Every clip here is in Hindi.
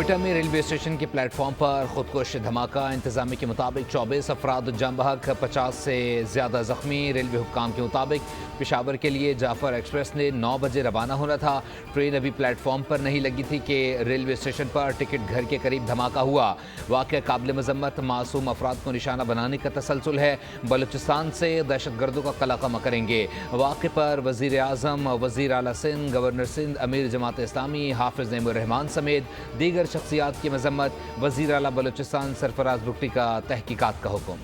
कोयटा में रेलवे स्टेशन के प्लेटफॉर्म पर खुदकुश धमाका। इंतजामी के मुताबिक 24 अफराद जम बहक, 50 से ज़्यादा जख्मी। रेलवे हुक्काम के मुताबिक पेशावर के लिए जाफर एक्सप्रेस ने 9 बजे रवाना होना था। ट्रेन अभी प्लेटफॉर्म पर नहीं लगी थी कि रेलवे स्टेशन पर टिकट घर के करीब धमाका हुआ। वाक़या काबिल मजम्मत, मासूम अफराद को निशाना बनाने का तसलसल है। बलूचिस्तान से दहशतगर्दों का कलाकमा करेंगे। वाक़े पर वज़ीर आज़म, वज़ीर आला सिंध, गवर्नर सिंध, अमीर जमात इस्लामी हाफिज़ नईमुर रहमान समेत दीगर शख्सियात की मजम्मत। वज़ीर आला बलूचिस्तान सरफराज बुगटी का तहकीकात का हुक्म।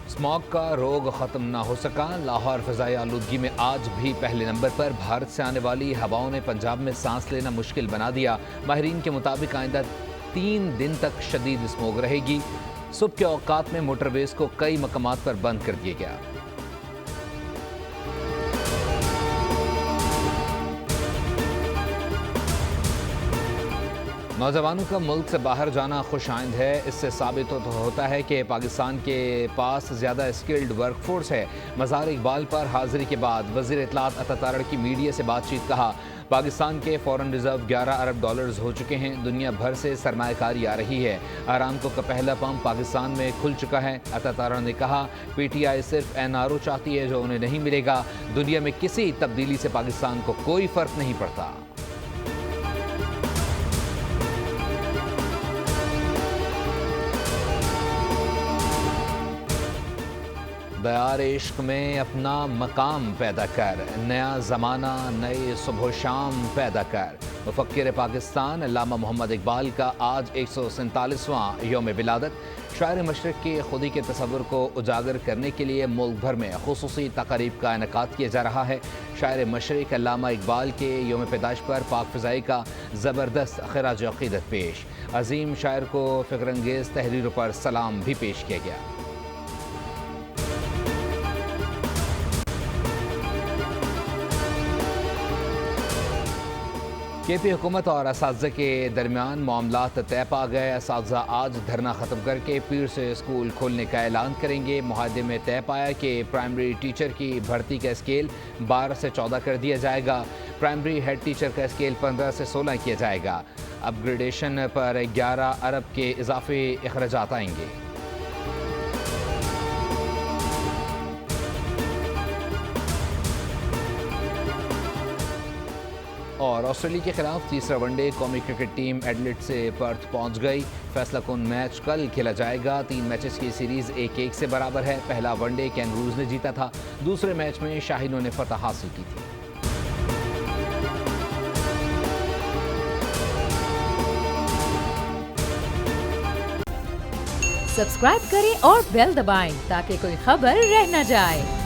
स्मॉग का रोग ख़त्म ना हो सका। लाहौर फ़िज़ाई आलूदगी में आज भी पहले नंबर पर। भारत से आने वाली हवाओं ने पंजाब में सांस लेना मुश्किल बना दिया। माहिरीन के मुताबिक आइंदा 3 दिन तक शदीद स्मॉग रहेगी। सुबह के औकात में मोटरवेज़ को कई मकामात पर बंद कर दिया गया। नौजवानों का मुल्क से बाहर जाना खुश आइंद है। इससे साबित होता है कि पाकिस्तान के पास ज़्यादा स्किल्ड वर्कफोर्स है। मज़ार इकबाल पर हाजिरी के बाद वज़ीर इत्तलात अता तारड़ की मीडिया से बातचीत कहा, पाकिस्तान के फॉरेन रिजर्व 11 अरब डॉलर्स हो चुके हैं। दुनिया भर से सरमायाकारी आ रही है। आरामको का पहला पंप पाकिस्तान में खुल चुका है। अता तारड़ ने कहा, PTI सिर्फ NRO चाहती है जो उन्हें नहीं मिलेगा। दुनिया में किसी तब्दीली से पाकिस्तान को कोई फ़र्क नहीं पड़ता। दयार इश्क में अपना मकाम पैदा कर, नया ज़माना नए सुबह शाम पैदा कर। मुफक्किर पाकिस्तान अल्लामा मोहम्मद इकबाल का आज 147वां यौम विलादत। शायर मशरक़ की खुदी के तसव्वुर को उजागर करने के लिए मुल्क भर में खुसूसी तक़रीब का इनेकाद किया जा रहा है। शायर मशरक़ अल्लामा इकबाल के यौम पैदाइश पर पाक फ़िज़ाई का ज़बरदस्त ख़िराज अक़ीदत पेश। अजीम शायर को फ़िक्रंगेज़ तहरीरों पर सलाम भी पेश किया गया। KP हुकूमत और असातिज़ा के दरमियान मामलात तय पा गए। असातिज़ा आज धरना ख़त्म करके पीर से स्कूल खोलने का ऐलान करेंगे। मुआहदे में तय पाया कि प्राइमरी टीचर की भर्ती का स्केल 12 से 14 कर दिया जाएगा। प्राइमरी हेड टीचर का स्केल 15 से 16 किया जाएगा। अपग्रेडेशन पर 11 अरब के इजाफी अखराजात आएंगे। और ऑस्ट्रेलिया के खिलाफ तीसरा वनडे कौमी क्रिकेट टीम एडलेड से पर्थ पहुंच गई। फैसला कुन मैच कल खेला जाएगा। 3 मैचेस की सीरीज 1-1 से बराबर है। पहला वनडे कैंगरूज ने जीता था। दूसरे मैच में शाहीनों ने फतह हासिल की थी। सब्सक्राइब करें और बेल दबाएं ताकि कोई खबर रह न जाए।